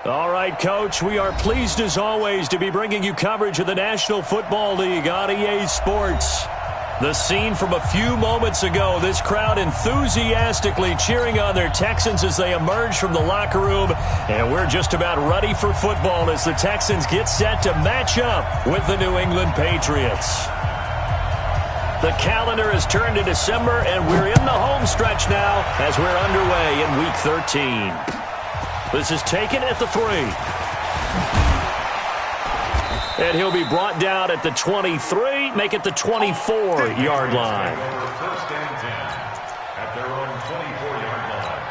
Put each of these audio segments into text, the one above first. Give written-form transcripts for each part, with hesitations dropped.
All right, Coach, we are pleased as always to be bringing you coverage of the National Football League on EA Sports. The scene from a few moments ago, this crowd enthusiastically cheering on their Texans as they emerge from the locker room, and we're just about ready for football as the Texans get set to match up with the New England Patriots. The calendar has turned to December, and we're in the home stretch now as we're underway in Week 13. This is taken at the 3. And he'll be brought down at the 23, make it the 24-yard line. First and 10 at their own 24-yard line.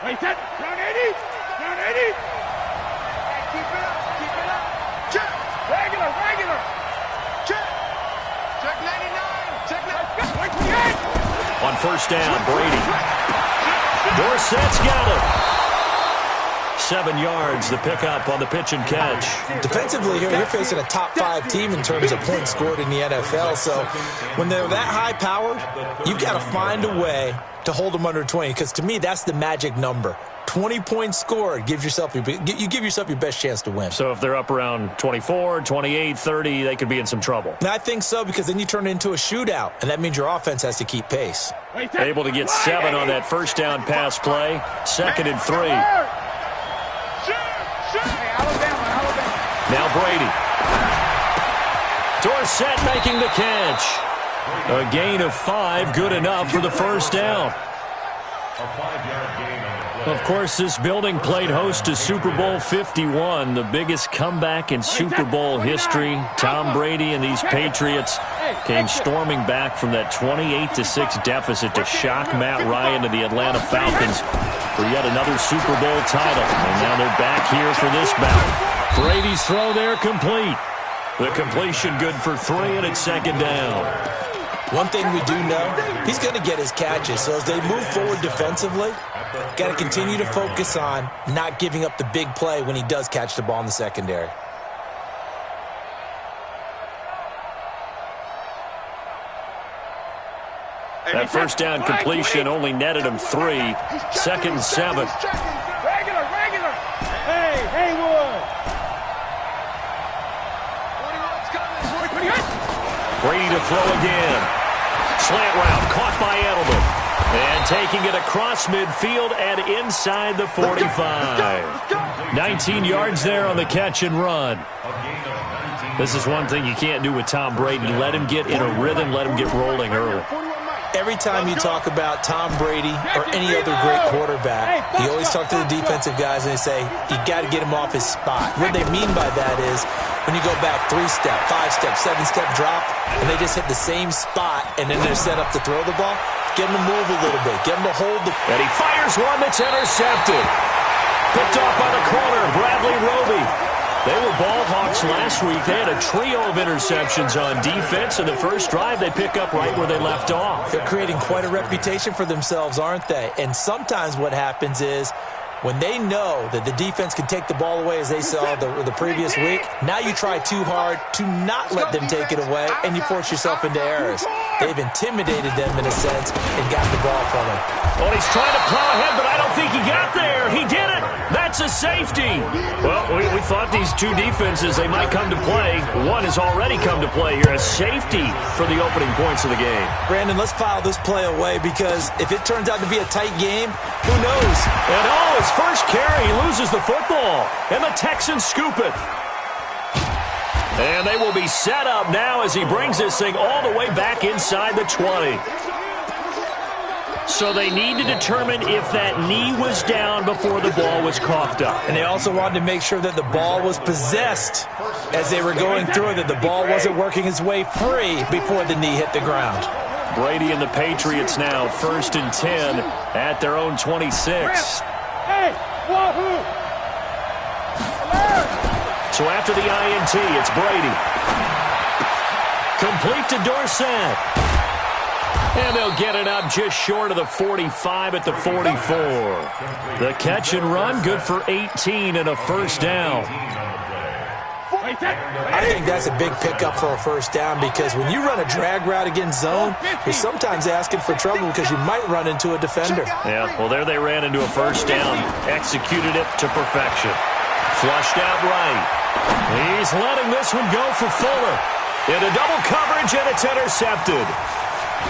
Wait, set. Round 80. Round 80. Keep it up. Check. Regular. Check. Check 99. Check 99. On first down, Brady. Dorsett's got it. 7 yards, the pickup on the pitch and catch. Defensively here, you're facing a top-5 team in terms of points scored in the NFL. So when they're that high-powered, you've got to find a way to hold them under 20, because to me, that's the magic number. 20 points scored, you give yourself your best chance to win. So if they're up around 24, 28, 30, they could be in some trouble. And I think so, because then you turn it into a shootout, and that means your offense has to keep pace. Able to get 7 on that first down pass play. 2nd and 3. Now Brady. Dorsett making the catch. A gain of 5, good enough for the first down. A 5-yard gain on the play. Of course, this building played host to Super Bowl 51, the biggest comeback in Super Bowl history. Tom Brady and these Patriots came storming back from that 28-6 deficit to shock Matt Ryan and the Atlanta Falcons for yet another Super Bowl title. And now they're back here for this bout. Brady's throw there complete. The completion good for 3, and it's 2nd down. One thing we do know, he's going to get his catches. So as they move forward defensively, got to continue to focus on not giving up the big play when he does catch the ball in the secondary. That first down completion only netted him 3. 2nd and 7. Regular. Hey, Haywood. Brady to throw again. Slant route caught by Edelman. And taking it across midfield and inside the 45. 19 yards there on the catch and run. This is one thing you can't do with Tom Brady. Let him get in a rhythm, let him get rolling early. Every time you talk about Tom Brady or any other great quarterback, you always talk to the defensive guys and they say, you got to get him off his spot. What they mean by that is when you go back 3-step, 5-step, 7-step drop, and they just hit the same spot, and then they're set up to throw the ball, get them to move a little bit, get them to hold the... And he fires one that's intercepted. Picked off by the corner, Bradley Roby. They were ball hawks last week. They had a trio of interceptions on defense. In the first drive, they pick up right where they left off. They're creating quite a reputation for themselves, aren't they? And sometimes what happens is when they know that the defense can take the ball away, as they saw the previous week, now you try too hard to not let them take it away, and you force yourself into errors. They've intimidated them in a sense and got the ball from them. Well, he's trying to plow ahead, but I don't think he got there. He did it. That's a safety. Well, we thought these two defenses, they might come to play. One has already come to play here. A safety for the opening points of the game. Brandon, let's file this play away, because if it turns out to be a tight game, who knows? And his first carry, he loses the football. And the Texans scoop it. And they will be set up now as he brings this thing all the way back inside the 20. So they need to determine if that knee was down before the ball was coughed up. And they also wanted to make sure that the ball was possessed as they were going through it, that the ball wasn't working its way free before the knee hit the ground. Brady and the Patriots now 1st and 10 at their own 26. Hey, wahoo! So after the INT, it's Brady. Complete to Dorsett. And they'll get it up just short of the 45 at the 44. The catch and run, good for 18 and a first down. I think that's a big pickup for a first down because when you run a drag route against zone, you're sometimes asking for trouble because you might run into a defender. Yeah, well, there they ran into a first down. Executed it to perfection. Flushed out right. He's letting this one go for Fuller. Into double coverage, and it's intercepted.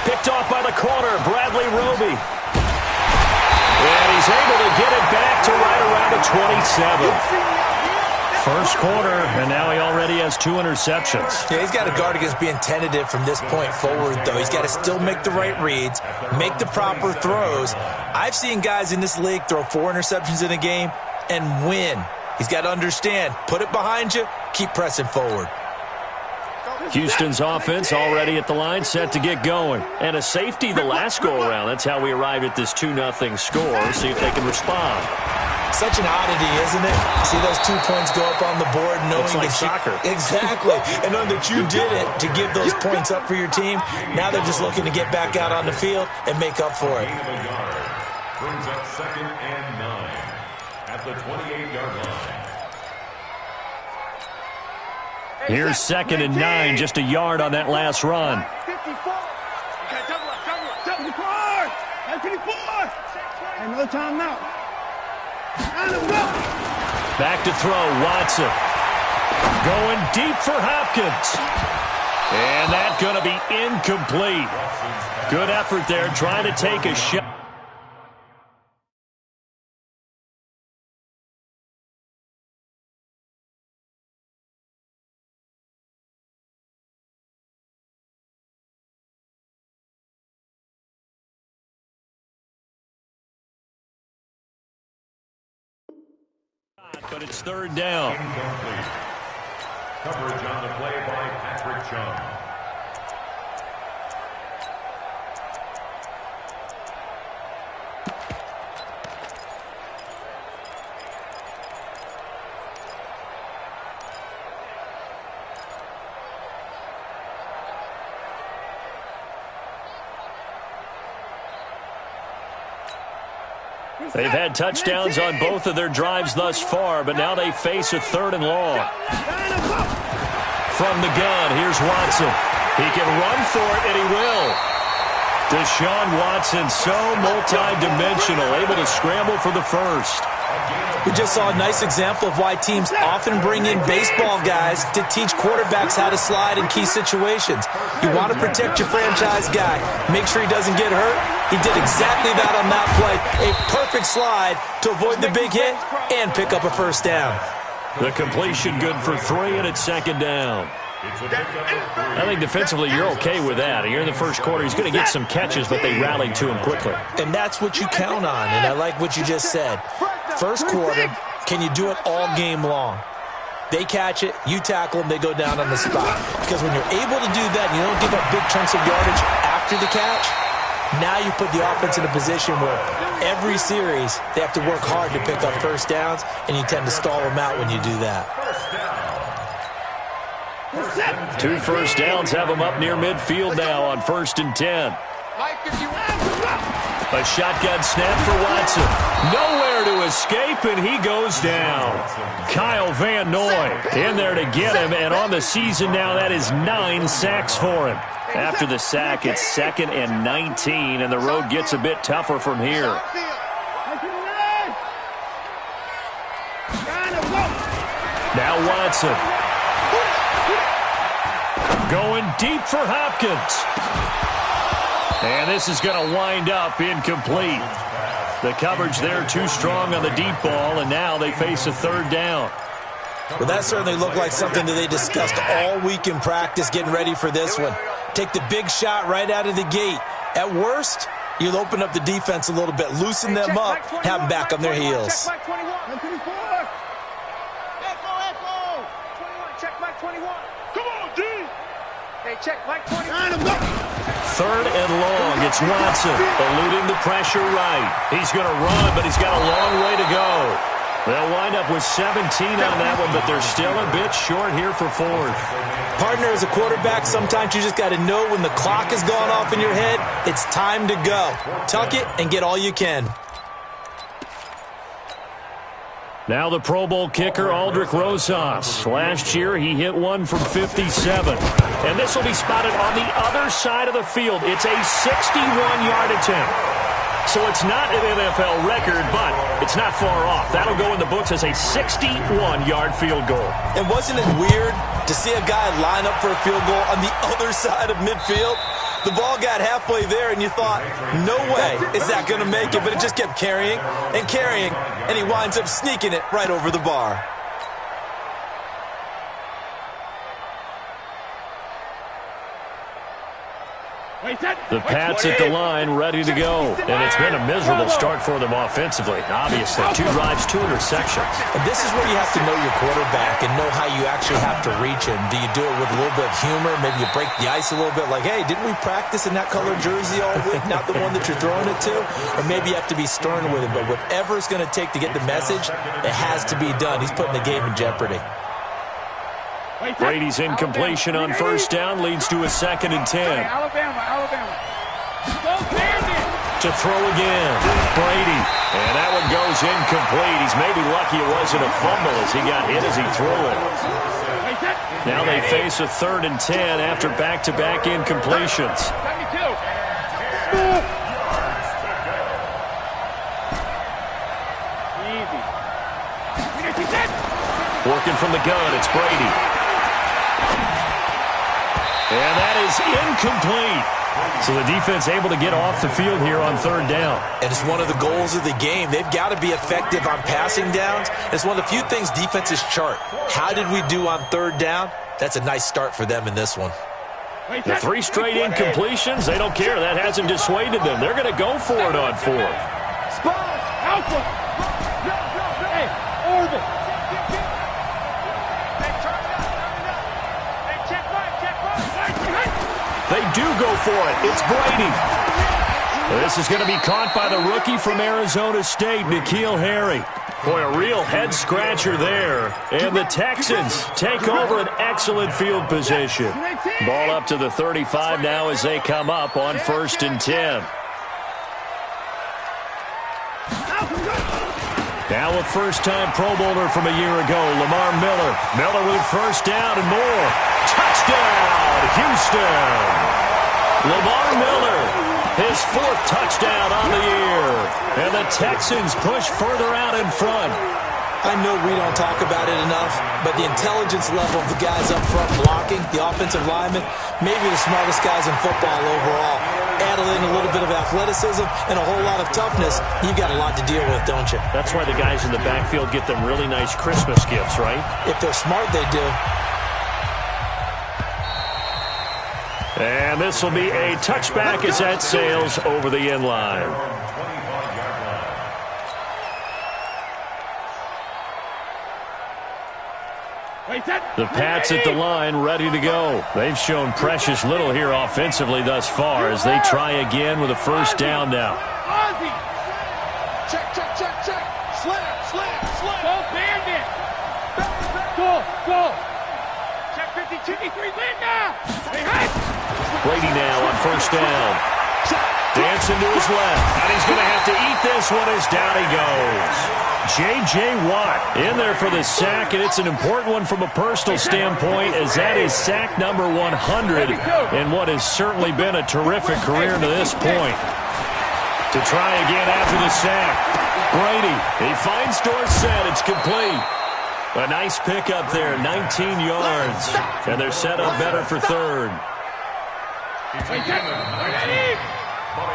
Picked off by the corner, Bradley Roby. And he's able to get it back to right around the 27. First quarter, and now he already has 2 interceptions. Yeah, he's got to guard against being tentative from this point forward, though. He's got to still make the right reads, make the proper throws. I've seen guys in this league throw 4 interceptions in a game and win. He's got to understand, put it behind you, keep pressing forward. Houston's offense already at the line, set to get going. And a safety the last go-around. That's how we arrived at this 2-0 score. See if they can respond. Such an oddity, isn't it? See those 2 points go up on the board knowing it's like that soccer. Exactly. And knowing that you did it to give those points up for your team. Now they're just looking to get back out on the field and make up for it. Brings up 2nd and 9 at the 28-yard line. Here's 2nd and 9, just a yard on that last run. 54. Another time now. Back to throw, Watson. Going deep for Hopkins. And that's going to be incomplete. Good effort there, trying to take a shot. But it's 3rd down. Incomplete. Coverage on the play by Patrick Chung. They've had touchdowns on both of their drives thus far, but now they face a 3rd and long. From the gun, here's Watson. He can run for it, and he will. Deshaun Watson, so multi-dimensional, able to scramble for the first. We just saw a nice example of why teams often bring in baseball guys to teach quarterbacks how to slide in key situations. You want to protect your franchise guy. Make sure he doesn't get hurt. He did exactly that on that play. A perfect slide to avoid the big hit and pick up a first down. The completion good for 3, and it's 2nd down. I think defensively you're okay with that. Here in the first quarter, he's going to get some catches, but they rallied to him quickly. And that's what you count on, and I like what you just said. First quarter, can you do it all game long? They catch it, you tackle them, they go down on the spot. Because when you're able to do that and you don't give up big chunks of yardage after the catch, now you put the offense in a position where every series they have to work hard to pick up first downs, and you tend to stall them out when you do that. 2 first downs have them up near midfield now on 1st and 10. A shotgun snap for Watson. Nowhere to escape, and he goes down. Kyle Van Noy in there to get him, and on the season now, that is 9 sacks for him. After the sack, it's 2nd and 19, and the road gets a bit tougher from here. Now Watson. Going deep for Hopkins. And this is going to wind up incomplete. The coverage there too strong on the deep ball, and now they face a 3rd down. Well, that certainly looked like something that they discussed all week in practice getting ready for this one. Take the big shot right out of the gate. At worst, you'll open up the defense a little bit, loosen them up, have them back on their heels. Check Mike 21. 3rd and long. It's Watson eluding the pressure right. He's going to run, but he's got a long way to go. They'll wind up with 17 on that one, but they're still a bit short here for fourth. Partner, as a quarterback, sometimes you just got to know when the clock has gone off in your head, it's time to go. Tuck it and get all you can. Now the Pro Bowl kicker, Aldrich Rosas. Last year, he hit one from 57. And this will be spotted on the other side of the field. It's a 61-yard attempt. So it's not an NFL record, but it's not far off. That'll go in the books as a 61-yard field goal. And wasn't it weird to see a guy line up for a field goal on the other side of midfield? The ball got halfway there, and you thought, no way is that going to make it, but it just kept carrying and carrying, and he winds up sneaking it right over the bar. The Pats at the line, ready to go. And it's been a miserable start for them offensively. Obviously, 2 drives, 2 interceptions. And this is where you have to know your quarterback and know how you actually have to reach him. Do you do it with a little bit of humor? Maybe you break the ice a little bit, like, hey, didn't we practice in that color jersey all week, not the one that you're throwing it to? Or maybe you have to be stern with him. But whatever it's going to take to get the message, it has to be done. He's putting the game in jeopardy. Brady's incompletion on first down leads to a 2nd and 10. Alabama. To throw again, Brady. And that one goes incomplete. He's maybe lucky it wasn't a fumble as he got hit as he threw it. Now they face a 3rd and 10 after back-to-back incompletions. Working from the gun, it's Brady. And that is incomplete. So the defense able to get off the field here on 3rd down. And it's one of the goals of the game. They've got to be effective on passing downs. It's one of the few things defenses chart. How did we do on 3rd down? That's a nice start for them in this one. The 3 straight incompletions, they don't care. That hasn't dissuaded them. They're going to go for it on 4th. They do go for it. It's Brady. This is going to be caught by the rookie from Arizona State, N'Keal Harry. Boy, a real head-scratcher there. And the Texans take over an excellent field position. Ball up to the 35 now as they come up on 1st and 10. Now a first-time Pro Bowler from a year ago, Lamar Miller. Miller with first down and more. Touchdown, Houston! Lamar Miller, his 4th touchdown on the year. And the Texans push further out in front. I know we don't talk about it enough, but the intelligence level of the guys up front blocking, the offensive linemen, maybe the smartest guys in football overall. Add in a little bit of athleticism and a whole lot of toughness, you've got a lot to deal with, don't you? That's why the guys in the backfield get them really nice Christmas gifts, right? If they're smart, they do. And this will be a touchback as that sails over the end line. The Pats at the line, ready to go. They've shown precious little here offensively thus far as they try again with a first down now. Check. Slam. Go, Bandit. Go. Check 52, 53, win now. Brady now on first down. Dancing to his left. And he's going to have to eat this one as down he goes. J.J. Watt in there for the sack, and it's an important one from a personal standpoint as that is sack number 100 in what has certainly been a terrific career to this point. To try again after the sack. Brady, he finds Dorsett. It's complete. A nice pickup there, 19 yards. And they're set up better for 3rd.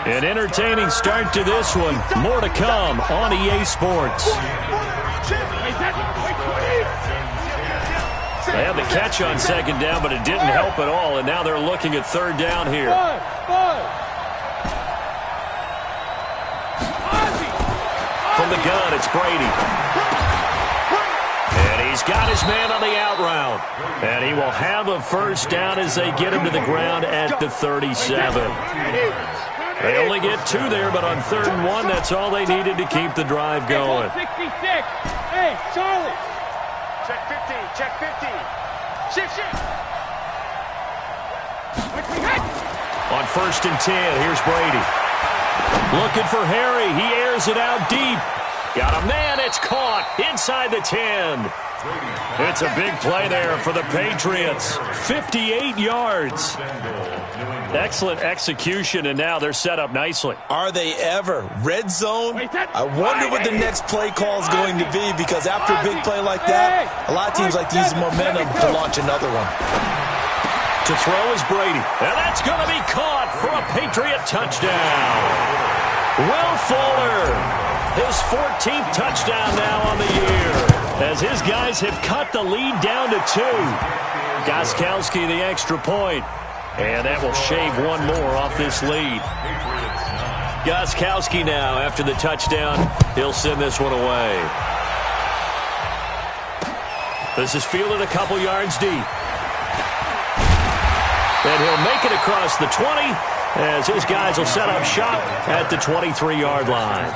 An entertaining start to this one. More to come on EA Sports. They had the catch on 2nd down, but it didn't help at all, and now they're looking at 3rd down here. From the gun, it's Brady. And he's got his man on the out route. And he will have a first down as they get him to the ground at the 37. They only get 2 there, but on 3rd and 1, that's all they needed to keep the drive going. 66. Hey, Charlie. Check 50. Check 50. Shift, shift. On 1st and 10, here's Brady. Looking for Harry. He airs it out deep. Got a man. It's caught inside the 10. It's a big play there for the Patriots. 58 yards. Excellent execution, and now they're set up nicely. Are they ever? Red zone? I wonder what the next play call is going to be, because after a big play like that, a lot of teams like to use momentum to launch another one. To throw is Brady, and that's going to be caught for a Patriot touchdown. Will Fuller, his 14th touchdown now on the year, as his guys have cut the lead down to 2. Gostkowski the extra point, and that will shave one more off this lead. Gostkowski now, after the touchdown, he'll send this one away. This is fielded a couple yards deep. And he'll make it across the 20 as his guys will set up shop at the 23-yard line.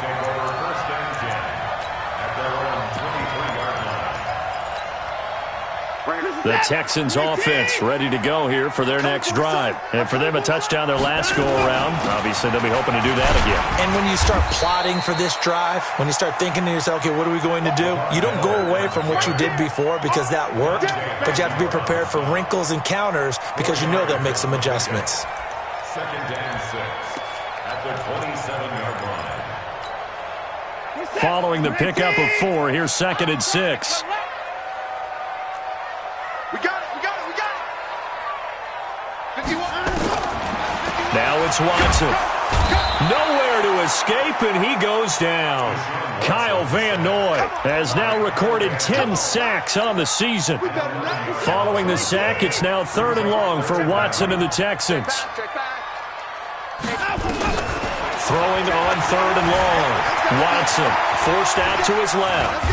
The Texans offense ready to go here for their next drive. And for them, a touchdown their last go-around. Obviously, they'll be hoping to do that again. And when you start plotting for this drive, when you start thinking to yourself, okay, what are we going to do? You don't go away from what you did before because that worked, but you have to be prepared for wrinkles and counters because you know they'll make some adjustments. 2nd and 6 at the 27-yard line. Following the pickup of 4, here's 2nd and 6. We got it, we got it, we got it. 51. Now it's Watson. Nowhere to escape, and he goes down. Kyle Van Noy has now recorded 10 sacks on the season. Following the sack, it's now 3rd and long for Watson and the Texans. Throwing on 3rd and long. Watson forced out to his left.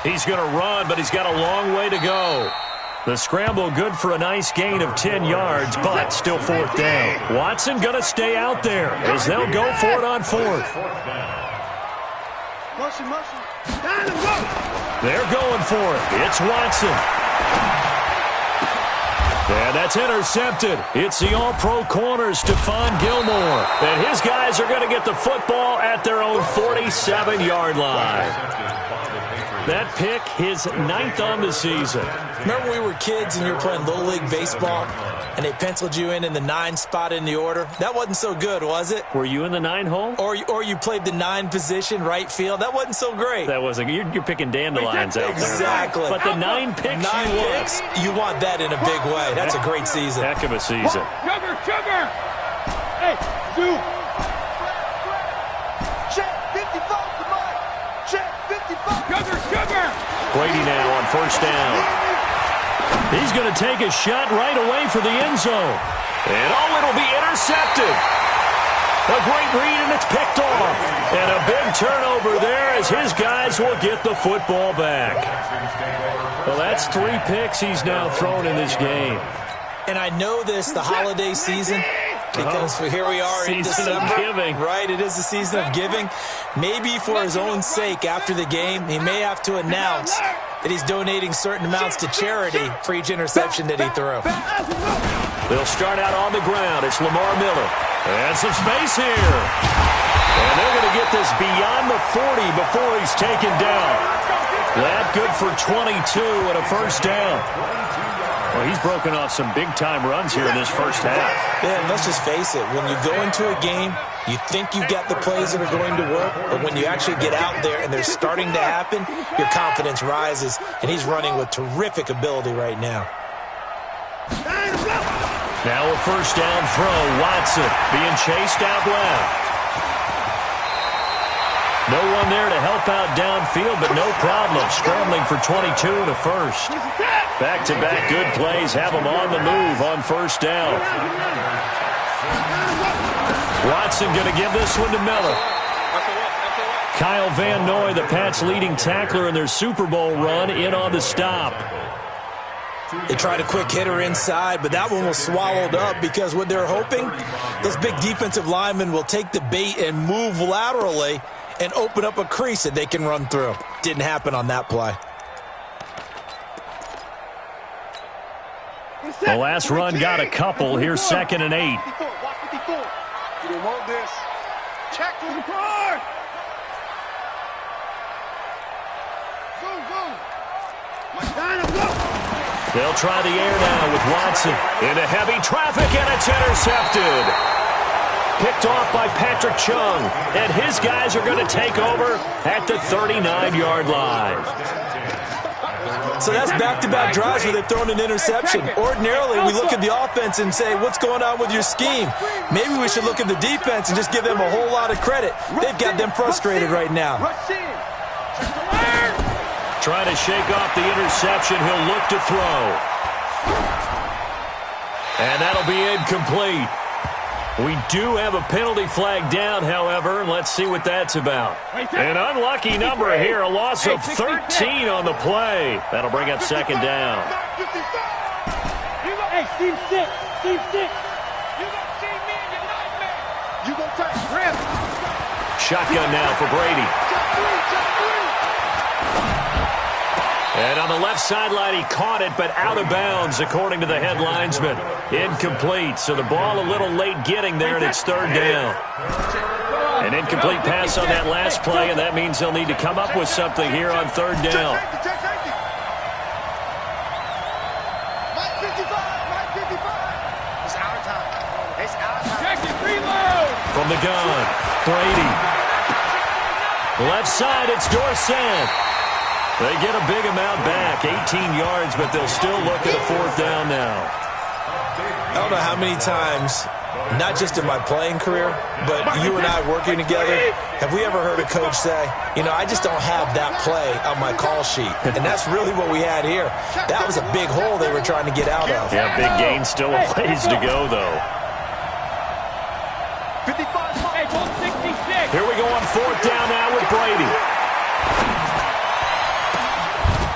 He's going to run, but he's got a long way to go. The scramble good for a nice gain of 10 yards, but still 4th down. Watson going to stay out there as they'll go for it on 4th. They're going for it. It's Watson. And that's intercepted. It's the all-pro corner, Stephon Gilmore. And his guys are going to get the football at their own 47-yard line. That pick, his 9th on the season. Remember when we were kids and you were playing Little League Baseball and they penciled you in the 9 spot in the order? That wasn't so good, was it? Were you in the 9 hole? Or you played the 9 position, right field? That wasn't so great. That wasn't. You're picking dandelions out there. Exactly. But the 9 picks 9 picks, you want that in a big way. That's a great season. Heck of a season. Sugar! Hey, Duke! Check 55 to Mike! Check 55! Sugar! Brady now on 1st down. He's going to take a shot right away for the end zone. And it'll be intercepted. A great read, and it's picked off. And a big turnover there as his guys will get the football back. Well, that's 3 picks he's now thrown in this game. And I know this, the holiday season, because here we are in December. Season of giving. Right, it is the season of giving. Maybe for his own sake, after the game, he may have to announce that he's donating certain amounts to charity for each interception that he threw. They'll start out on the ground. It's Lamar Miller. And some space here. And they're going to get this beyond the 40 before he's taken down. That good for 22 and a 1st down. Well, he's broken off some big-time runs here in this 1st half. Yeah, and let's just face it. When you go into a game, you think you've got the plays that are going to work, but when you actually get out there and they're starting to happen, your confidence rises, and he's running with terrific ability right now. Now a 1st down throw. Watson being chased out left. No one there to help out downfield, but no problem. Scrambling for 22 and a 1st. Back-to-back good plays have him on the move on 1st down. Watson going to give this one to Miller. Kyle Van Noy, the Pats' leading tackler in their Super Bowl run, in on the stop. They tried a quick hitter inside, but that one was swallowed up because what they're hoping, those big defensive linemen will take the bait and move laterally and open up a crease that they can run through. Didn't happen on that play. The last run got a couple. Here's 2nd and 8. You don't want this. Check to the car. They'll try the air now with Watson into heavy traffic, and it's intercepted. Picked off by Patrick Chung, and his guys are going to take over at the 39-yard line. So that's back-to-back drives where they've thrown an interception. Ordinarily, we look at the offense and say, what's going on with your scheme? Maybe we should look at the defense and just give them a whole lot of credit. They've got them frustrated right now. Trying to shake off the interception. He'll look to throw. And that'll be incomplete. We do have a penalty flag down, however. Let's see what that's about. An unlucky number here, a loss of 13 on the play. That'll bring up 2nd down. Hey, team 6. Team 6. You gonna see me in your nightmare. You gonna touch rim. Shotgun now for Brady. And on the left sideline, he caught it, but out of bounds, according to the head linesman. Incomplete, so the ball a little late getting there, and it's 3rd down. An incomplete pass on that last play, and that means they'll need to come up with something here on 3rd down. From the gun, Brady. Left side, it's Dorsett. They get a big amount back, 18 yards, but they'll still look at a 4th down now. I don't know how many times, not just in my playing career, but you and I working together, have we ever heard a coach say, you know, I just don't have that play on my call sheet. And that's really what we had here. That was a big hole they were trying to get out of. Yeah, big gain, still a ways to go, though. 55. Here we go on 4th down now with Brady.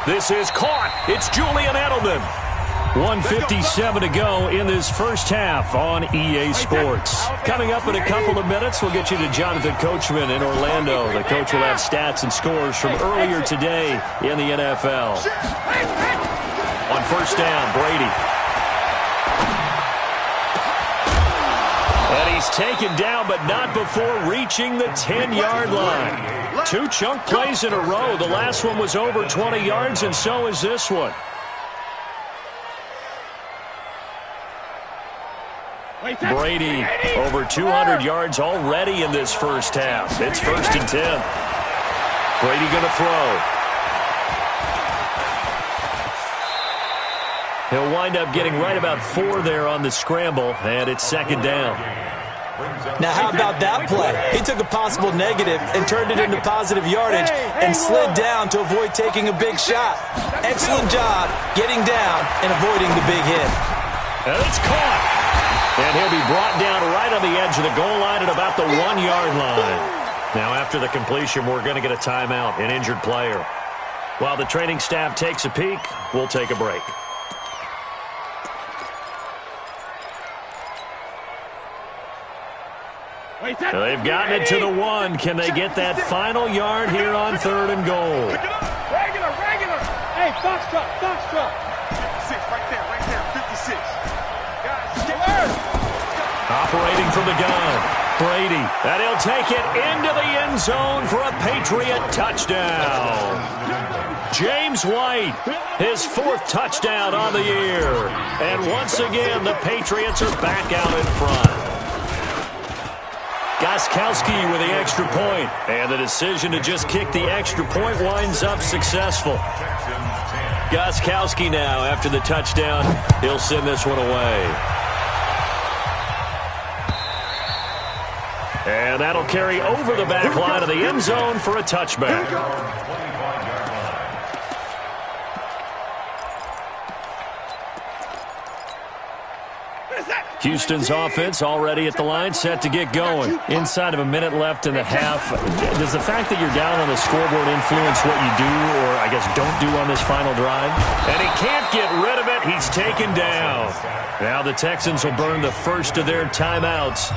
This is caught. It's Julian Edelman. 1:57 to go in this first half on EA Sports. Coming up in a couple of minutes, we'll get you to Jonathan Coachman in Orlando. The coach will have stats and scores from earlier today in the NFL. On 1st down, Brady. And he's taken down, but not before reaching the 10-yard line. 2 chunk plays in a row. The last one was over 20 yards, and so is this one. Brady over 200 yards already in this first half. It's 1st and 10. Brady going to throw. He'll wind up getting right about 4 there on the scramble, and it's 2nd down. Now, how about that play? He took a possible negative and turned it into positive yardage and slid down to avoid taking a big shot. Excellent job getting down and avoiding the big hit. And it's caught. And he'll be brought down right on the edge of the goal line at about the 1-yard line. Now, after the completion, we're going to get a timeout, an injured player. While the training staff takes a peek, we'll take a break. They've gotten it to the 1. Can they get that final yard here on 3rd and goal? Regular. Hey, Foxtrot. 56, right there, 56. Guys, get earth. Operating from the gun, Brady. And he'll take it into the end zone for a Patriot touchdown. James White, his 4th touchdown on the year. And once again, the Patriots are back out in front. Gostkowski with the extra point, and the decision to just kick the extra point winds up successful. Gostkowski now, after the touchdown, he'll send this one away. And that'll carry over the back line of the end zone for a touchback. Houston's offense already at the line, set to get going. Inside of a minute left in the half, does the fact that you're down on the scoreboard influence what you do, or I guess don't do on this final drive? And he can't get rid of it. He's taken down. Now the Texans will burn the first of their timeouts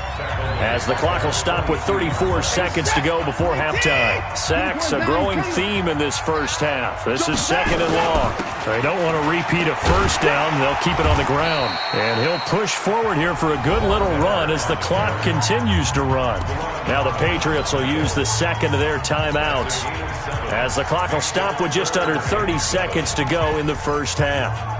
as the clock will stop with 34 seconds to go before halftime. Sacks, a growing theme in this first half. This is second and long. They don't want to repeat a first down. They'll keep it on the ground. And he'll push forward here for a good little run as the clock continues to run. Now the Patriots will use the second of their timeouts as the clock will stop with just under 30 seconds to go in the first half.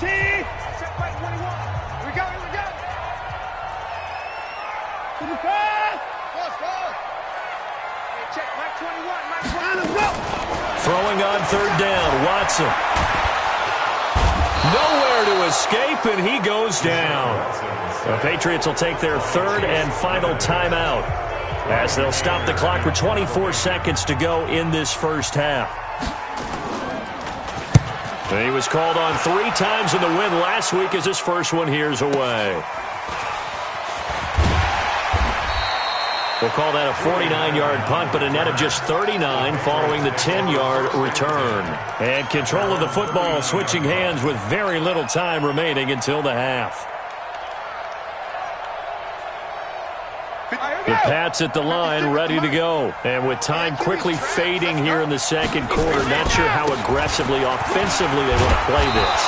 Check by 21. Here we go, here we go. To the pass. Hey, check Mike 21, Mike 21. Let's go. Throwing on third down, Watson. Nowhere to escape, and he goes down. The Patriots will take their third and final timeout as they'll stop the clock with 24 seconds to go in this first half. He was called on 3 times in the win last week as his first one here's away. We'll call that a 49-yard punt, but a net of just 39 following the 10-yard return. And control of the football switching hands with very little time remaining until the half. The Pats at the line, ready to go. And with time quickly fading here in the second quarter, not sure how aggressively, offensively they want to play this.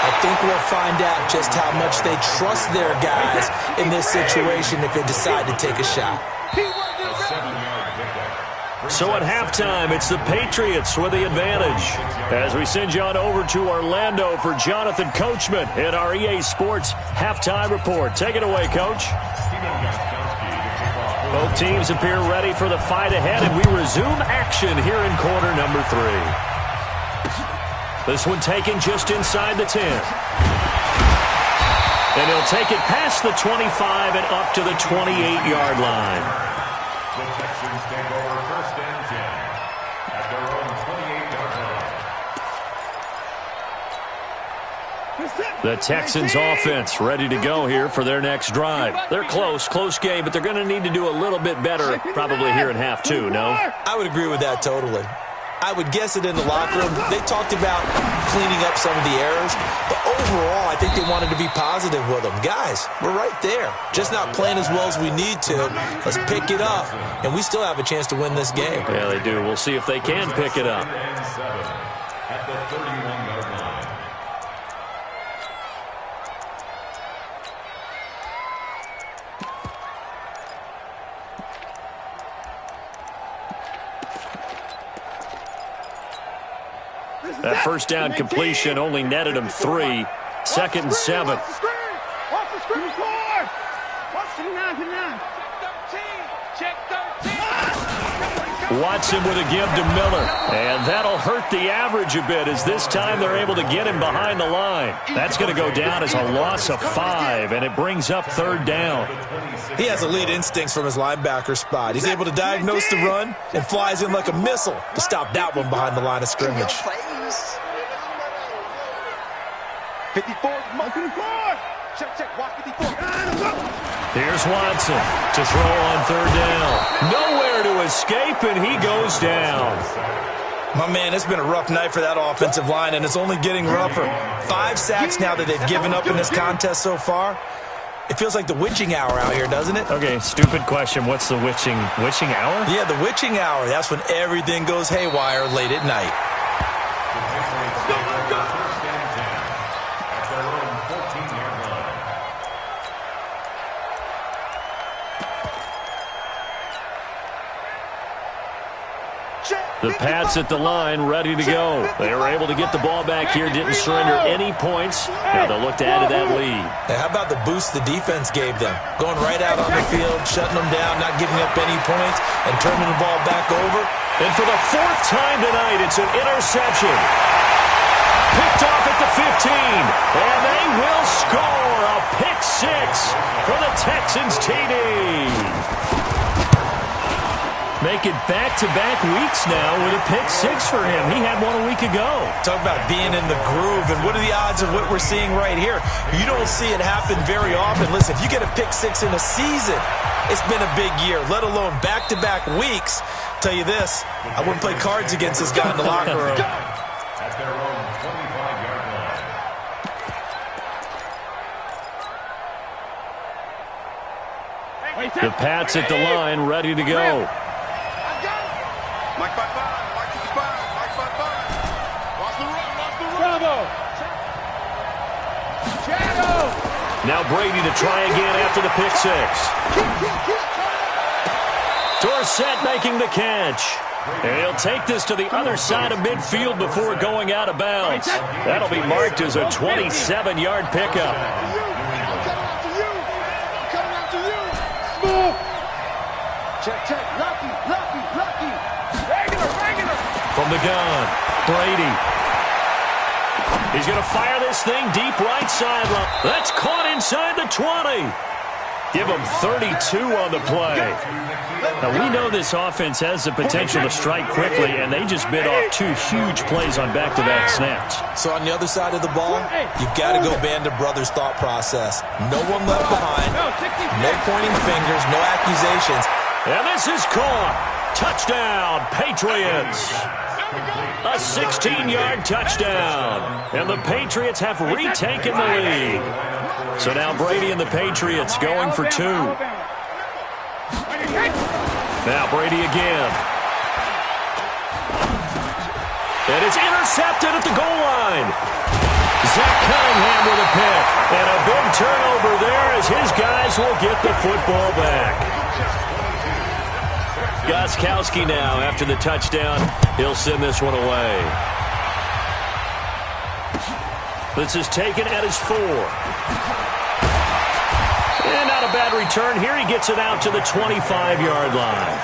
I think we'll find out just how much they trust their guys in this situation if they decide to take a shot. So at halftime, it's the Patriots with the advantage. As we send you on over to Orlando for Jonathan Coachman in our EA Sports Halftime Report. Take it away, Coach. Both teams appear ready for the fight ahead, and we resume action here in quarter number 3. This one taken just inside the 10. And he'll take it past the 25 and up to the 28-yard line. The Texans take over first and 10 at their own 28-yard line. The Texans offense ready to go here for their next drive. They're close game, but they're going to need to do a little bit better probably here in half 2, no? I would agree with that totally. I would guess it in the locker room. They talked about cleaning up some of the errors, but overall, I think they wanted to be positive with them. Guys, we're right there. Just not playing as well as we need to. Let's pick it up, and we still have a chance to win this game. Yeah, they do. We'll see if they can pick it up. At the 31-yard line. That first down completion only netted him 3. Second and 7. Watch the screen. Watch the 9-9. Check 13. Watson with a give to Miller. And that'll hurt the average a bit as this time they're able to get him behind the line. That's going to go down as a loss of 5, and it brings up third down. He has elite instincts from his linebacker spot. He's able to diagnose the run and flies in like a missile to stop that one behind the line of scrimmage. 54, check, walk 54. Here's Watson to throw on third down. Nowhere to escape, and he goes down. My man, it's been a rough night for that offensive line, and it's only getting rougher. 5 sacks now that they've given up in this contest so far. It feels like the witching hour out here, doesn't it? Okay, stupid question. What's the witching hour? Yeah, the witching hour. That's when everything goes haywire late at night. The Pats at the line, ready to go. They were able to get the ball back here, didn't surrender any points. Now they'll look to add to that lead. Hey, how about the boost the defense gave them? Going right out on the field, shutting them down, not giving up any points, and turning the ball back over. And for the 4th time tonight, it's an interception. Picked off at the 15, and they will score a pick 6 for the Texans TD. Make it back-to-back weeks now with a pick six for him. He had one a week ago. Talk about being in the groove, and what are the odds of what we're seeing right here? You don't see it happen very often. Listen, if you get a pick six in a season, it's been a big year, let alone back-to-back weeks. Tell you this, I wouldn't play cards against this guy in the locker room. At their own 25-yard line. The Pats at the line, ready to go. Mike 5-5, Mike 55, Mike 5-5. Watch the run, watch the run. Now Brady to try again after the pick six. Dorsett making the catch. And he'll take this to the other side of midfield before going out of bounds. That'll be marked as a 27-yard pickup. Check. Lucky. Regular. From the gun, Brady. He's going to fire this thing deep right sideline. That's caught inside the 20. Give him 32 on the play. Now, we know this offense has the potential to strike quickly, and they just bit off two huge plays on back-to-back snaps. So on the other side of the ball, you've got to go Band of Brothers thought process. No one left behind, no pointing fingers, no accusations. And this is caught. Touchdown, Patriots. A 16-yard touchdown. And the Patriots have retaken the lead. So now Brady and the Patriots going for two. Now Brady again. And it's intercepted at the goal line. Zach Cunningham with a pick. And a big turnover there as his guys will get the football back. Gostkowski now after the touchdown. He'll send this one away. This is taken at his 4. And not a bad return here. He gets it out to the 25-yard line.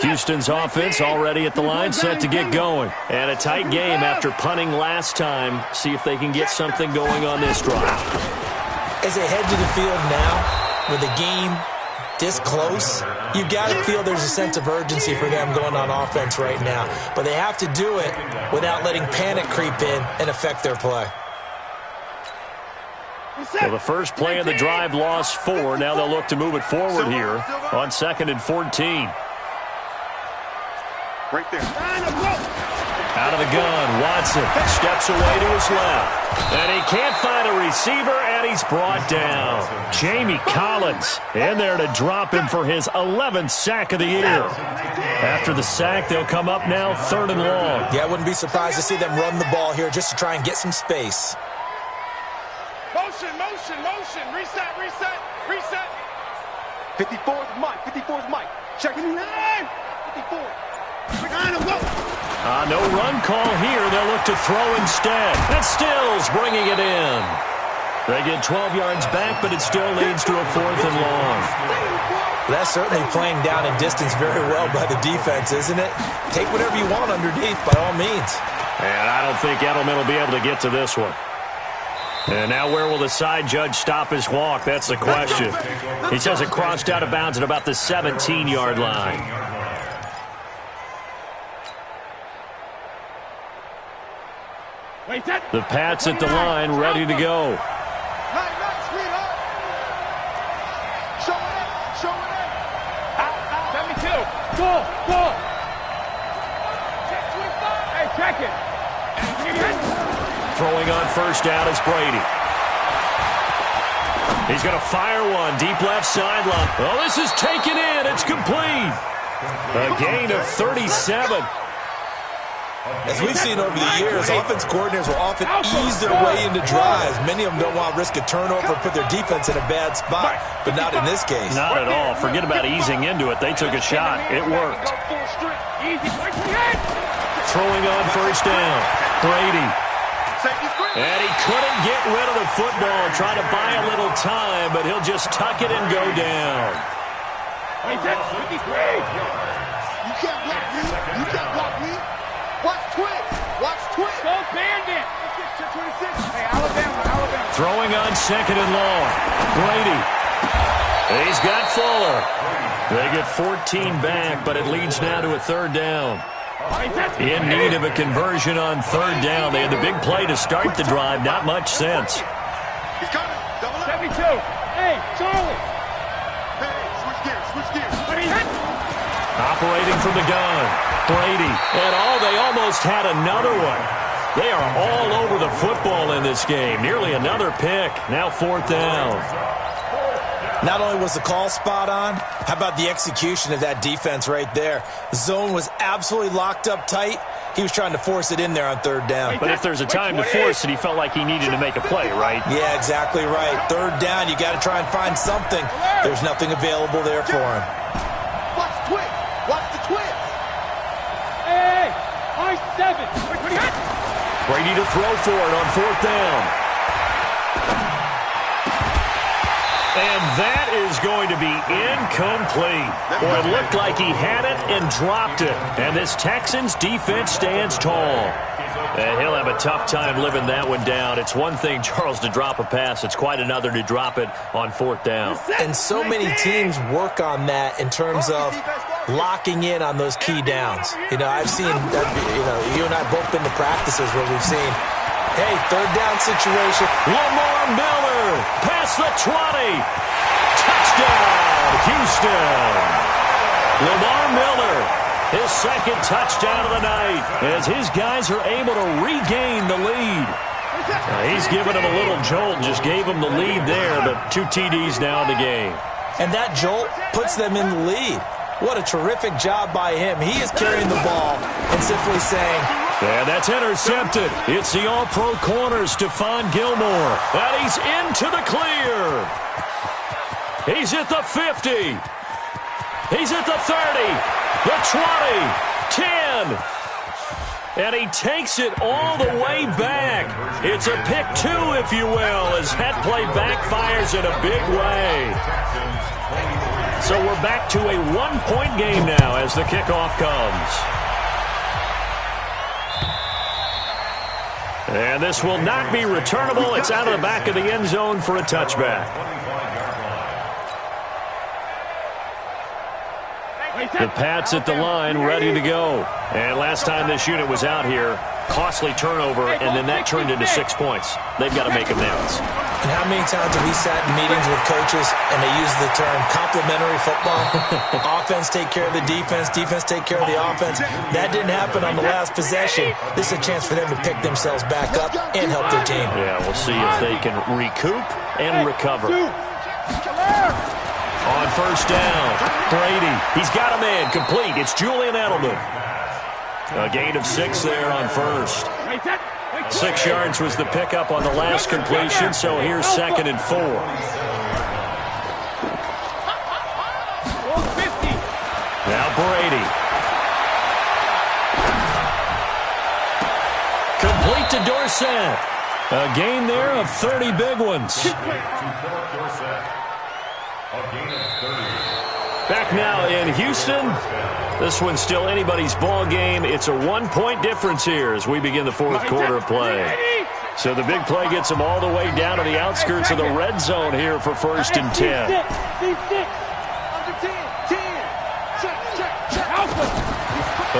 Houston's offense already at the line, set to get going. And a tight game after punting last time. See if they can get something going on this drive. As they head to the field now, with the game this close, you've got to feel there's a sense of urgency for them going on offense right now. But they have to do it without letting panic creep in and affect their play. Well, the first play of the drive lost 4. Now they'll look to move it forward here on 2nd and 14. Right there. Out of the gun, Watson steps away to his left. And he can't find a receiver, and he's brought down. Jamie Collins in there to drop him for his 11th sack of the year. After the sack, they'll come up now 3rd and long. Yeah, I wouldn't be surprised to see them run the ball here just to try and get some space. Motion. Reset. 54's Mike. Check it in. 54. No run call here. They'll look to throw instead. And Stills bringing it in. They get 12 yards back, but it still leads to a 4th and long. That's certainly playing down in distance very well by the defense, isn't it? Take whatever you want underneath, by all means. And I don't think Edelman will be able to get to this one. And now where will the side judge stop his walk? That's the question. He says it crossed out of bounds at about the 17-yard line. The Pats at the line, ready to go. Check it. Throwing on first down is Brady. He's going to fire one deep left sideline. Well, this is taken in. It's complete. A gain of 37. As we've seen over the years, offense coordinators will often ease their way into drives. Many of them don't want to risk a turnover or put their defense in a bad spot, but not in this case. Not at all. Forget about easing into it. They took a shot. It worked. Throwing on first down. Brady. And he couldn't get rid of the football. Trying to buy a little time, but he'll just tuck it and go down. You can't block me. You can't block me. Watch twist. Go bandit. Throwing on second and long. Brady. He's got Fuller. They get 14 back, but it leads now to a third down. In need of a conversion on third down. They had the big play to start the drive. Not much sense. He's coming. Double up. 72. Hey, Charlie. Hey, switch gears. Operating from the gun. Brady. And they almost had another one. They are all over the football in this game. Nearly another pick. Now fourth down. Not only was the call spot on, how about the execution of that defense right there? The zone was absolutely locked up tight. He was trying to force it in there on third down. But if there's a time to force it, he felt like he needed to make a play, right? Yeah, exactly right. Third down, you got to try and find something. There's nothing available there for him. Watch the twist. Watch the twist. Hey, I-7. Brady to throw for it on fourth down. And that is going to be incomplete. Boy, it looked like he had it and dropped it. And this Texans defense stands tall. And he'll have a tough time living that one down. It's one thing, Charles, to drop a pass. It's quite another to drop it on fourth down. And so many teams work on that in terms of locking in on those key downs. You know, I've seen, you and I both been to practices where we've seen, hey, third down situation. Lamar Miller, past the 20. Touchdown, Houston. Lamar Miller, his second touchdown of the night, as his guys are able to regain the lead. He's given him a little jolt, just gave him the lead there, but 2 TDs now in the game. And that jolt puts them in the lead. What a terrific job by him. He is carrying the ball and simply saying, and that's intercepted. It's the all-pro corner, Stephon Gilmore. And he's into the clear. He's at the 50. He's at the 30. The 20. 10. And he takes it all the way back. It's a pick 2, if you will, as that play backfires in a big way. So we're back to a 1-point game now as the kickoff comes. And this will not be returnable. It's out of the back of the end zone for a touchback. The Pats at the line, ready to go. And last time this unit was out here, costly turnover, and then that turned into 6 points. They've got to make amends. And how many times have we sat in meetings with coaches and they use the term complementary football? Offense take care of the defense, defense take care of the offense. That didn't happen on the last possession. This is a chance for them to pick themselves back up and help their team. Yeah, we'll see if they can recoup and recover. On first down, Brady. He's got a man complete. It's Julian Edelman. A gain of 6 there on first. 6 yards was the pickup on the last completion, so here's 2nd and 4. Now Brady. Complete to Dorsett. A gain there of 30 big ones. Back now in Houston. This one's still anybody's ball game. It's a 1-point difference here as we begin the fourth quarter of play. So the big play gets them all the way down to the outskirts of the red zone here for 1st and 10.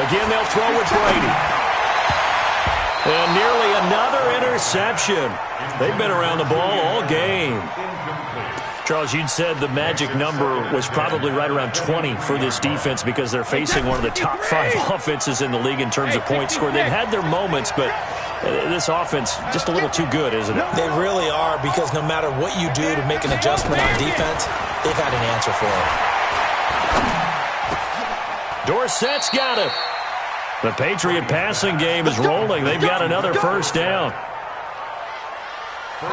Again, they'll throw with Brady. And nearly another interception. They've been around the ball all game. Charles, you'd said the magic number was probably right around 20 for this defense because they're facing one of the top 5 offenses in the league in terms of points scored. They've had their moments, but this offense just a little too good, isn't it? They really are, because no matter what you do to make an adjustment on defense, they've had an answer for it. Dorsett's got it. The Patriot passing game is rolling. They've got another first down.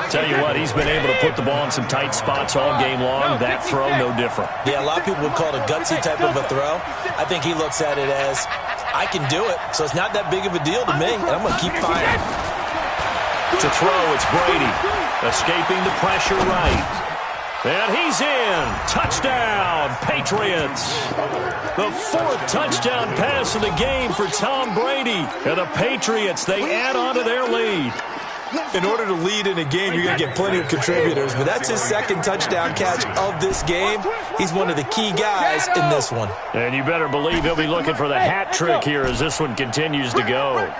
Tell you what, he's been able to put the ball in some tight spots all game long. That throw, no different. Yeah, a lot of people would call it a gutsy type of a throw. I think he looks at it as, I can do it, so it's not that big of a deal to me, and I'm going to keep firing. To throw, it's Brady. Escaping the pressure right. And he's in. Touchdown, Patriots. The 4th touchdown pass of the game for Tom Brady. And the Patriots, they add on to their lead. in order to lead in a game, you're going to get plenty of contributors. But that's his second touchdown catch of this game. He's one of the key guys in this one. And you better believe he'll be looking for the hat trick here as this one continues to go.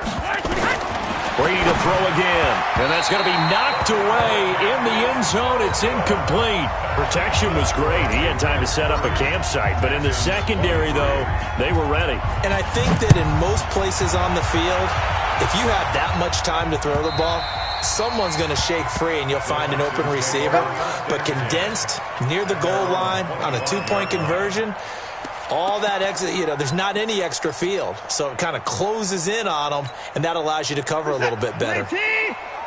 Brady to throw again. And that's going to be knocked away in the end zone. It's incomplete. Protection was great. He had time to set up a campsite. But in the secondary, though, they were ready. And I think that in most places on the field, if you have that much time to throw the ball, someone's going to shake free and you'll find an open receiver. But condensed near the goal line on a two-point conversion, all that there's not any extra field. So it kind of closes in on them, and that allows you to cover a little bit better.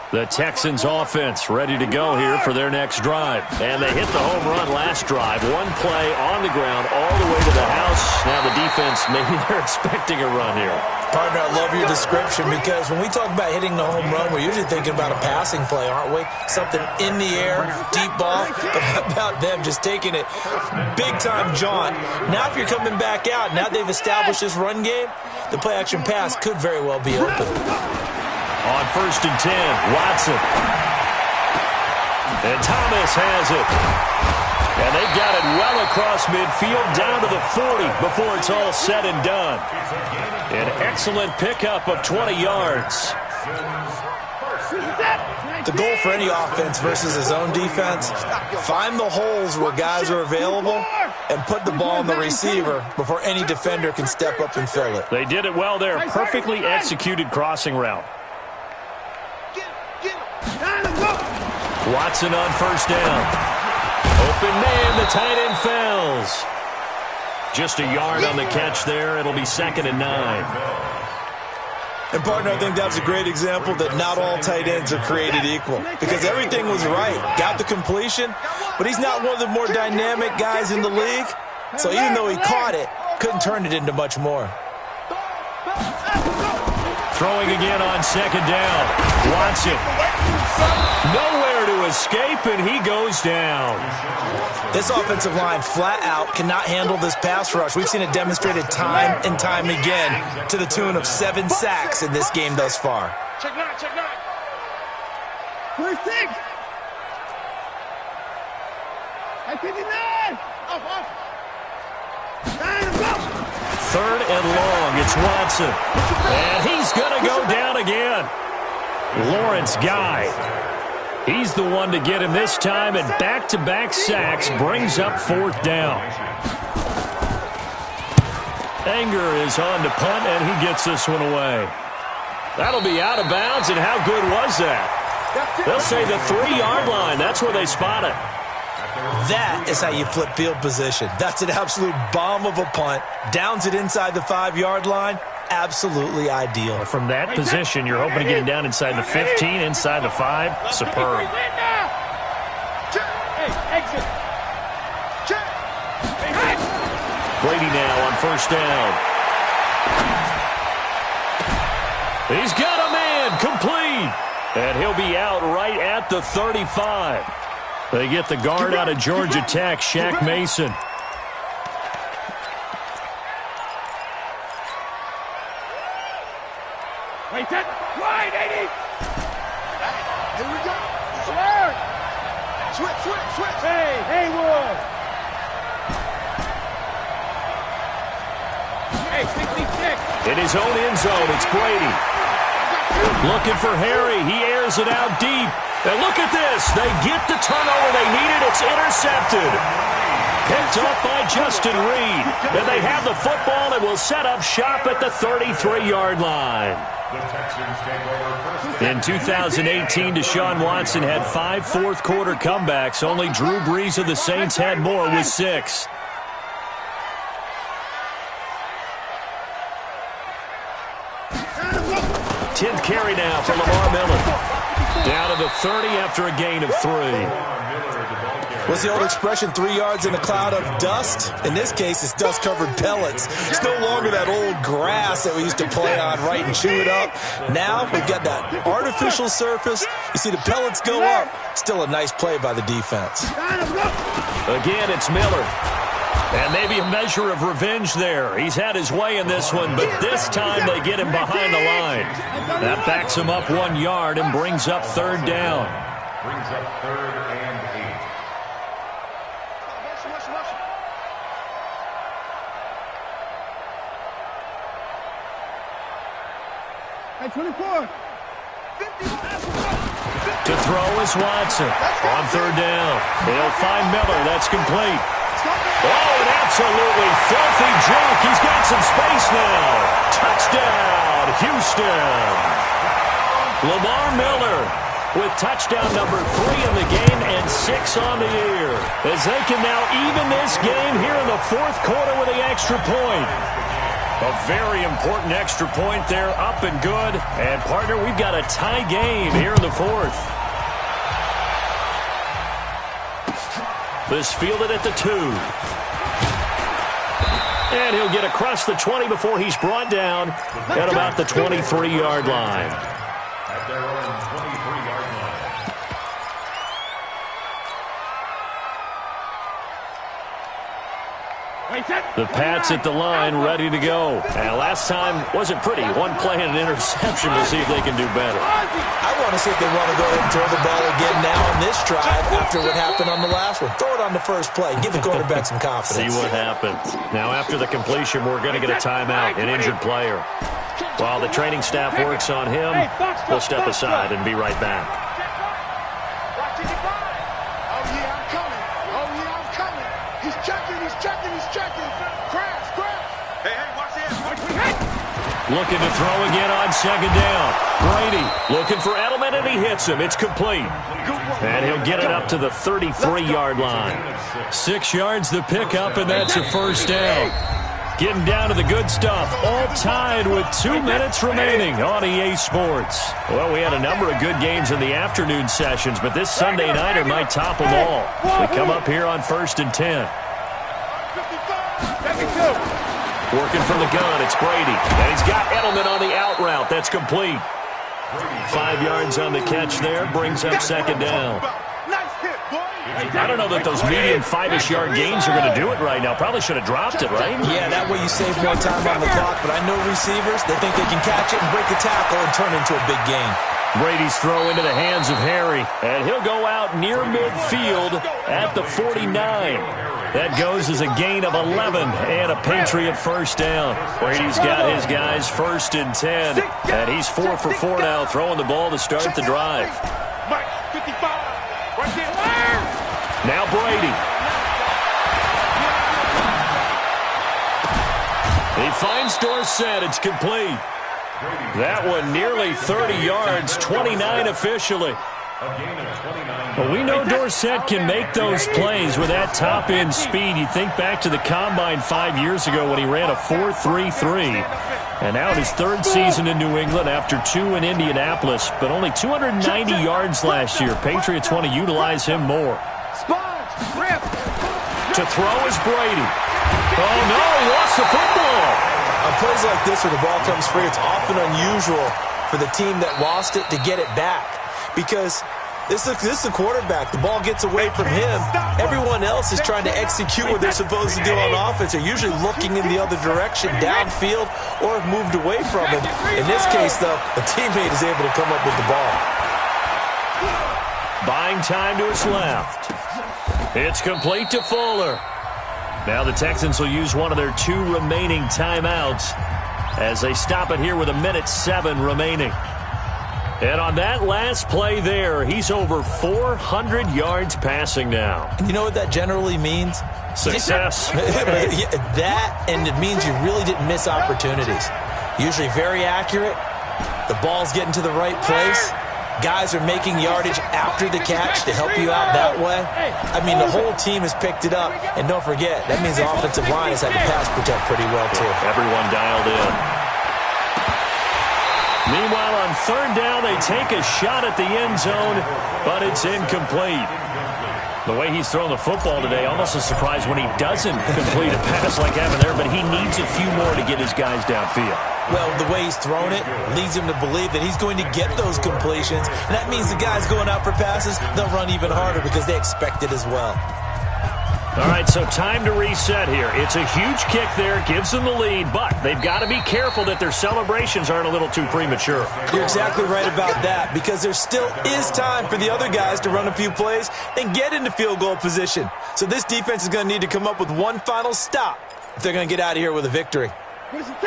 The Texans offense ready to go here for their next drive. And they hit the home run last drive. One play on the ground all the way to the house. Now the defense, maybe they're expecting a run here. Partner, I love your description because when we talk about hitting the home run, we're usually thinking about a passing play, aren't we? Something in the air, deep ball. But how about them just taking it big-time jaunt? Now if you're coming back out, now they've established this run game, the play-action pass could very well be open. On 1st and 10, Watson. And Thomas has it. And they've got it well across midfield down to the 40 before it's all said and done. An excellent pickup of 20 yards. The goal for any offense versus his own defense, find the holes where guys are available and put the ball in the receiver before any defender can step up and fill it. They did it well there. Perfectly executed crossing route. Watson on 1st down. Open man, the tight end fails. Just a yard on the catch there. It'll be 2nd and 9. And, partner, I think that's a great example that not all tight ends are created equal because everything was right. Got the completion, but he's not one of the more dynamic guys in the league. So even though he caught it, couldn't turn it into much more. Throwing again on 2nd down. Watson. Nowhere to escape, and he goes down. This offensive line flat out cannot handle this pass rush. We've seen it demonstrated time and time again to the tune of 7 sacks in this game thus far. Check 9, check 9. First 6. At 59. Off. 3rd and long. It's Watson. And he's going to go down again. Lawrence Guy. He's the one to get him this time, and back-to-back sacks brings up 4th down. Anger is on to punt, and he gets this one away. That'll be out of bounds, and how good was that? They'll say the 3-yard line. That's where they spot it. That is how you flip field position. That's an absolute bomb of a punt. Downs it inside the 5-yard line. Absolutely ideal. From that position, you're hoping to get him down inside the 15, inside the 5. Superb. Brady now on 1st down. He's got a man complete. And he'll be out right at the 35. They get the guard out of Georgia Tech, Shaq Mason. Wait, that line, 80. Here we go. Switch. Hey, Haywood. Hey, 66. In his own end zone, it's Brady. Looking for Harry. He airs it out deep. And look at this. They get the turnover they needed. It's intercepted. Picked up by Justin Reed. And they have the football and will set up shop at the 33-yard line. In 2018, Deshaun Watson had 5 fourth-quarter comebacks. Only Drew Brees of the Saints had more with 6. Tenth carry now for Lamar Miller. Down to the 30 after a gain of 3. What's the old expression, 3 yards in a cloud of dust? In this case, it's dust-covered pellets. It's no longer that old grass that we used to play on, right, and chew it up. Now we've got that artificial surface. You see the pellets go up. Still a nice play by the defense. Again, it's Miller. And maybe a measure of revenge there. He's had his way in this one, but this time they get him behind the line. That backs him up 1 yard and brings up third down. Brings up third and 8. Hey, 24. To throw is Watson. On third down. They'll find Miller. That's complete. Oh, an absolutely filthy juke. He's got some space now. Touchdown, Houston. Lamar Miller with touchdown number 3 in the game and 6 on the year. As they can now even this game here in the fourth quarter with the extra point. A very important extra point there, up and good. And, partner, we've got a tie game here in the fourth. This fielded at the 2. And he'll get across the 20 before he's brought down at about the 23-yard line. At their own 23-yard line. The Pats at the line, ready to go. And last time wasn't pretty. One play and an interception. We'll see if they can do better. I want to see if they want to go ahead and throw the ball again now on this drive after what happened on the last one. Throw it on the first play. Give the quarterback some confidence. See what happens. Now, after the completion, we're going to get a timeout, an injured player. While the training staff works on him, we'll step aside and be right back. Oh, yeah, I'm coming. Oh, yeah, I'm coming. He's checking, he's checking, he's checking. Crash, crash. Hey, watch this. Looking to throw again on second down. Brady looking for Edelman, and he hits him. It's complete. And he'll get it up to the 33-yard line. 6 yards the pickup, and that's a first down. Getting down to the good stuff. All tied with 2 minutes remaining on EA Sports. Well, we had a number of good games in the afternoon sessions, but this Sunday nighter might top them all. We come up here on 1st and 10. Working from the gun, it's Brady. And he's got Edelman on the out route. That's complete. 5 yards on the catch there. Brings up second down. I don't know that those medium 5-ish yard gains are going to do it right now. Probably should have dropped it, right? Yeah, that way you save more time on the clock. But I know receivers, they think they can catch it and break the tackle and turn it into a big game. Brady's throw into the hands of Harry. And he'll go out near midfield at the 49. That goes as a gain of 11 and a Patriot first down. Brady's got his guys 1st and 10. And he's 4 for 4 now, throwing the ball to start the drive. Now Brady. He finds Dorsett. It's complete. That one nearly 30 yards, 29 officially. Well, we know Dorsett can make those plays with that top-end speed. You think back to the Combine 5 years ago when he ran a 4.33. And now in his 3rd season in New England after 2 in Indianapolis, but only 290 yards last year. Patriots want to utilize him more. To throw is Brady. Oh, no, he lost the football. On plays like this where the ball comes free, it's often unusual for the team that lost it to get it back. Because this is the quarterback. The ball gets away from him. Everyone else is trying to execute what they're supposed to do on offense. They're usually looking in the other direction, downfield, or have moved away from him. In this case, though, a teammate is able to come up with the ball. Buying time to his left. It's complete to Fuller. Now the Texans will use one of their 2 remaining timeouts as they stop it here with 1:07 remaining. And on that last play there, he's over 400 yards passing now. You know what that generally means? Success. That, and it means you really didn't miss opportunities. Usually very accurate. The ball's getting to the right place. Guys are making yardage after the catch to help you out that way. I mean, the whole team has picked it up. And don't forget, that means the offensive line has had to pass protect pretty well, too. Everyone dialed in. Meanwhile, on 3rd down, they take a shot at the end zone, but it's incomplete. The way he's thrown the football today, almost a surprise when he doesn't complete a pass like having there, but he needs a few more to get his guys downfield. Well, the way he's thrown it leads him to believe that he's going to get those completions. And that means the guys going out for passes, they'll run even harder because they expect it as well. All right, so time to reset here. It's a huge kick there, gives them the lead, but they've got to be careful that their celebrations aren't a little too premature. You're exactly right about that, because there still is time for the other guys to run a few plays and get into field goal position. So this defense is going to need to come up with one final stop if they're going to get out of here with a victory.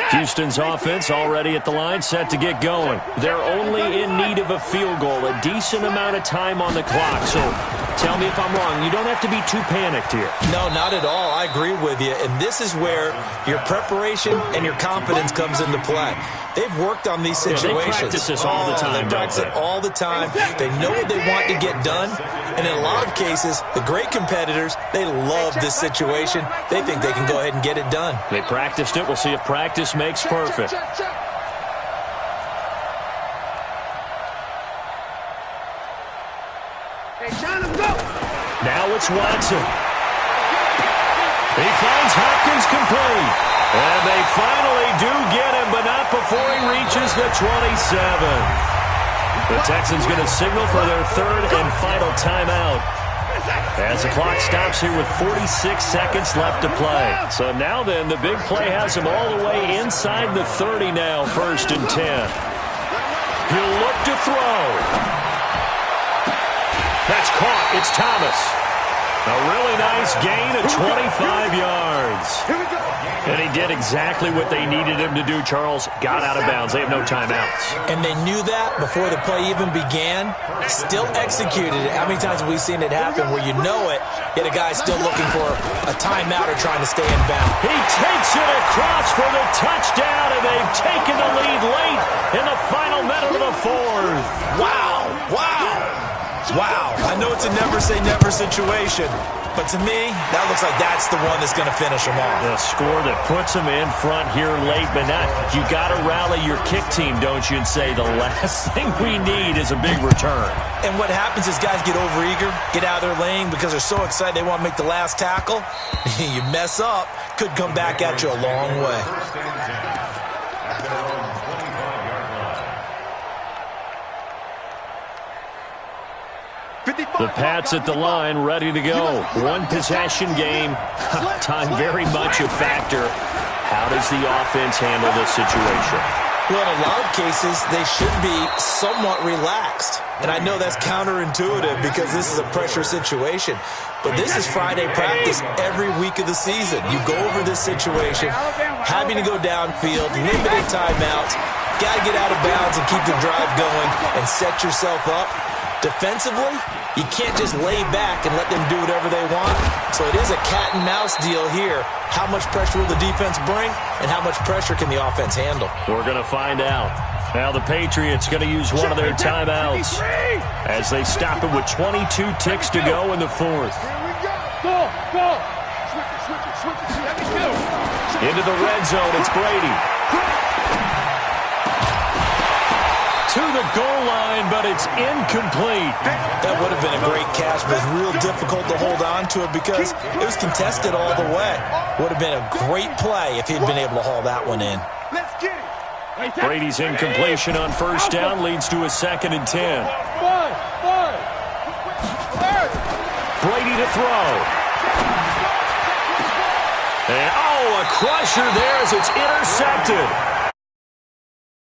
Houston's offense already at the line, set to get going. They're only in need of a field goal, a decent amount of time on the clock. So tell me if I'm wrong. You don't have to be too panicked here. No, not at all. I agree with you. And this is where your preparation and your confidence comes into play. They've worked on these situations. They practice this all the time. They practice it all the time. They know what they want to get done. And in a lot of cases, the great competitors, they love this situation. They think they can go ahead and get it done. They practiced it. We'll see if practice makes perfect. Now it's Watson. He finds Hopkins complete. And they finally do get him, but not before he reaches the 27. The Texans going to signal for their third and final timeout, as the clock stops here with 46 seconds left to play. So now then, the big play has him all the way inside the 30 now, 1st and 10. He'll look to throw. That's caught. It's Thomas. A really nice gain of 25 yards. And he did exactly what they needed him to do, Charles. Got out of bounds. They have no timeouts. And they knew that before the play even began. Still executed it. How many times have we seen it happen where you know it, yet a guy's still looking for a timeout or trying to stay in bounds? He takes it across for the touchdown, and they've taken the lead late in the final minute of the 4th. Wow. Wow. Wow. I know it's a never-say-never situation, but to me, that looks like that's the one that's going to finish them off. The score that puts them in front here late, but not. You got to rally your kick team, don't you, and say the last thing we need is a big return. And what happens is guys get overeager, get out of their lane because they're so excited they want to make the last tackle. You mess up, could come back at you a long way. The Pats at the line, ready to go. One possession game. Time very much a factor. How does the offense handle this situation? Well, in a lot of cases, they should be somewhat relaxed. And I know that's counterintuitive because this is a pressure situation. But this is Friday practice every week of the season. You go over this situation, having to go downfield, limited timeouts, got to get out of bounds and keep the drive going and set yourself up. Defensively, you can't just lay back and let them do whatever they want. So it is a cat and mouse deal here. How much pressure will the defense bring, and how much pressure can the offense handle? We're going to find out. Now the Patriots going to use one of their timeouts as they stop it with 22 ticks to go in the 4th. Into the red zone, it's Brady. To the goal line, but it's incomplete. That would have been a great catch, but it's real difficult to hold on to it because it was contested all the way. Would have been a great play if he'd been able to haul that one in. Brady's incompletion on 1st down leads to a 2nd and 10. Brady to throw. And, a crusher there as it's intercepted.